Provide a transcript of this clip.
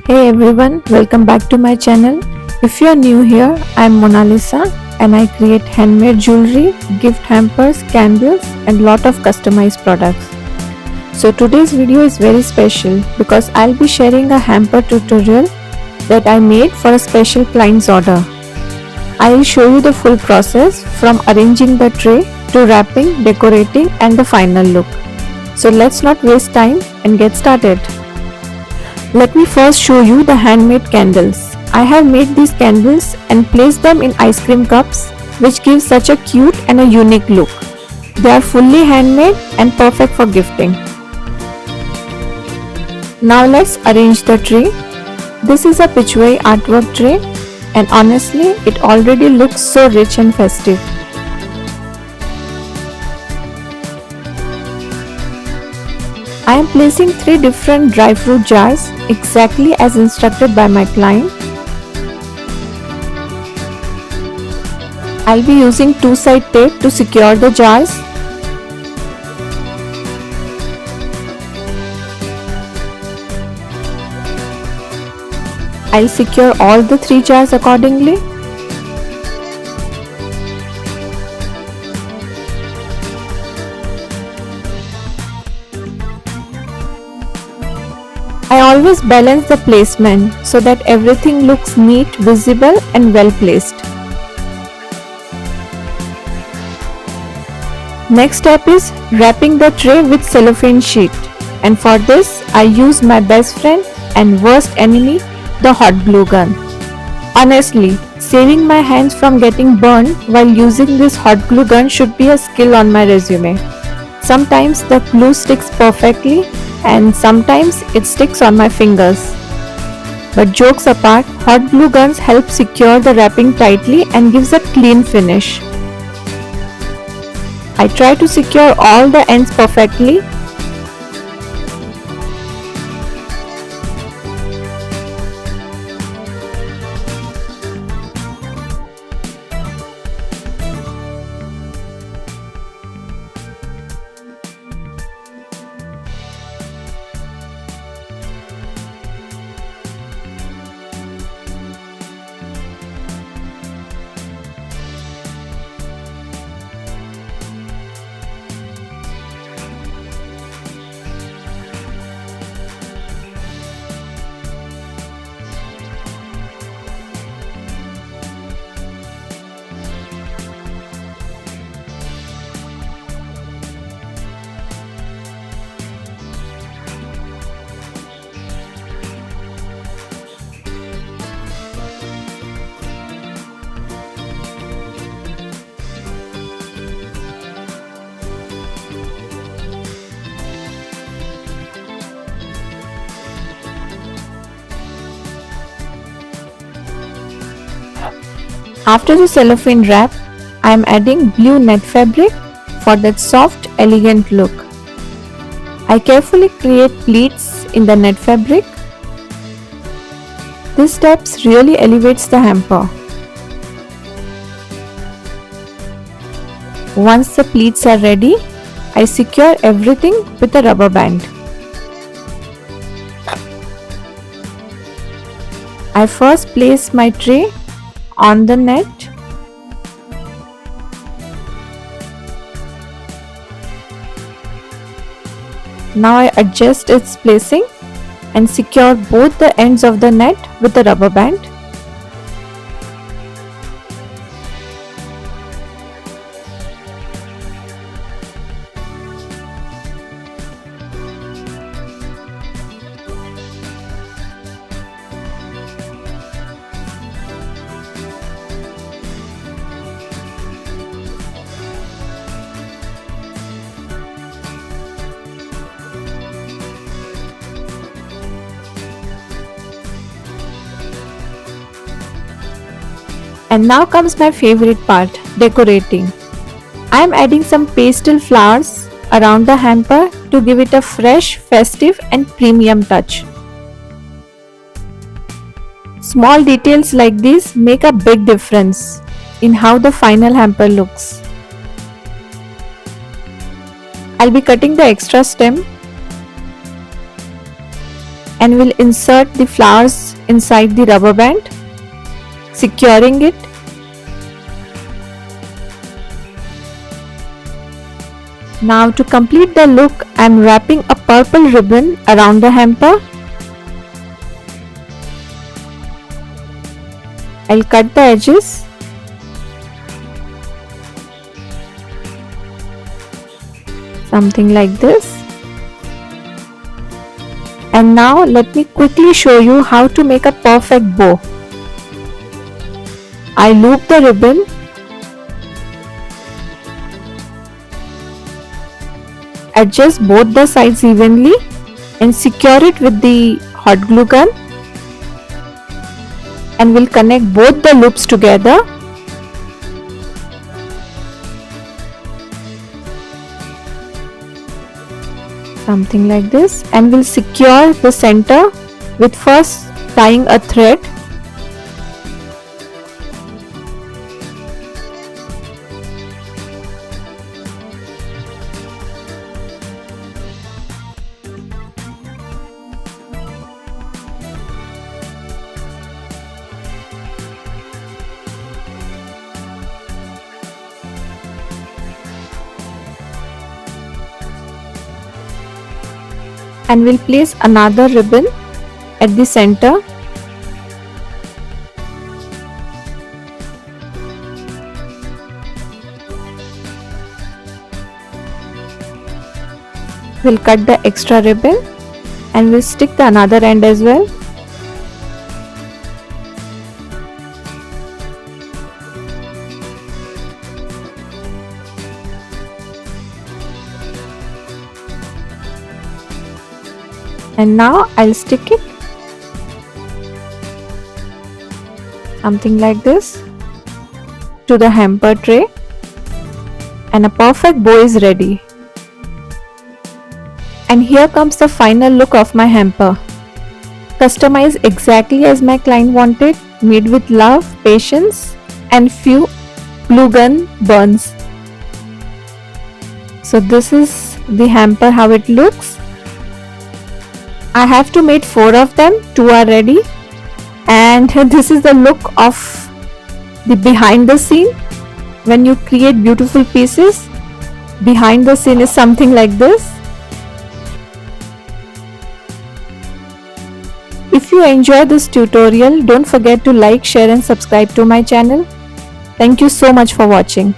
Hey everyone, welcome back to my channel. If you are new here, I am Mona Lisa and I create handmade jewelry, gift hampers, candles and lot of customized products. So today's video is very special because I'll be sharing a hamper tutorial that I made for a special client's order. I will show you the full process from arranging the tray to wrapping, decorating and the final look. So let's not waste time and get started. Let me first show you the handmade candles. I have made these candles and placed them in ice cream cups, which gives such a cute and a unique look. They are fully handmade and perfect for gifting. Now let's arrange the tray. This is a pitchway artwork tray and honestly it already looks so rich and festive. I am placing 3 different dry fruit jars exactly as instructed by my client. I'll be using 2-side tape to secure the jars. I'll secure all the 3 jars accordingly. I always balance the placement so that everything looks neat, visible and well placed. Next step is wrapping the tray with cellophane sheet, and for this I use my best friend and worst enemy, the hot glue gun. Honestly, saving my hands from getting burned while using this hot glue gun should be a skill on my resume. Sometimes the glue sticks perfectly and sometimes it sticks on my fingers. But jokes apart, hot glue guns help secure the wrapping tightly and gives a clean finish. I try to secure all the ends perfectly. After the cellophane wrap, I am adding blue net fabric for that soft, elegant look. I carefully create pleats in the net fabric. This step really elevates the hamper. Once the pleats are ready, I secure everything with a rubber band. I first place my tray on the net. Now I adjust its placing and secure both the ends of the net with a rubber band. And now comes my favorite part, decorating. I am adding some pastel flowers around the hamper to give it a fresh, festive and premium touch. Small details like these make a big difference in how the final hamper looks. I'll be cutting the extra stem and will insert the flowers inside the rubber band, securing it. Now to complete the look, I am wrapping a purple ribbon around the hamper. I'll cut the edges. Something like this. And now let me quickly show you how to make a perfect bow. I loop the ribbon. Adjust both the sides evenly and secure it with the hot glue gun, and we'll connect both the loops together. Something like this, and we'll secure the center with first tying a thread. And we'll place another ribbon at the center. We'll cut the extra ribbon and we'll stick the another end as well. And now I'll stick it something like this to the hamper tray, and a perfect bow is ready. And here comes the final look of my hamper. Customized exactly as my client wanted, made with love, patience and few glue gun burns. So this is the hamper, how it looks. I have to make 4 of them, 2 are ready, and this is the look of the behind the scene. When you create beautiful pieces, behind the scene is something like this. If you enjoy this tutorial, don't forget to like, share and subscribe to my channel. Thank you so much for watching.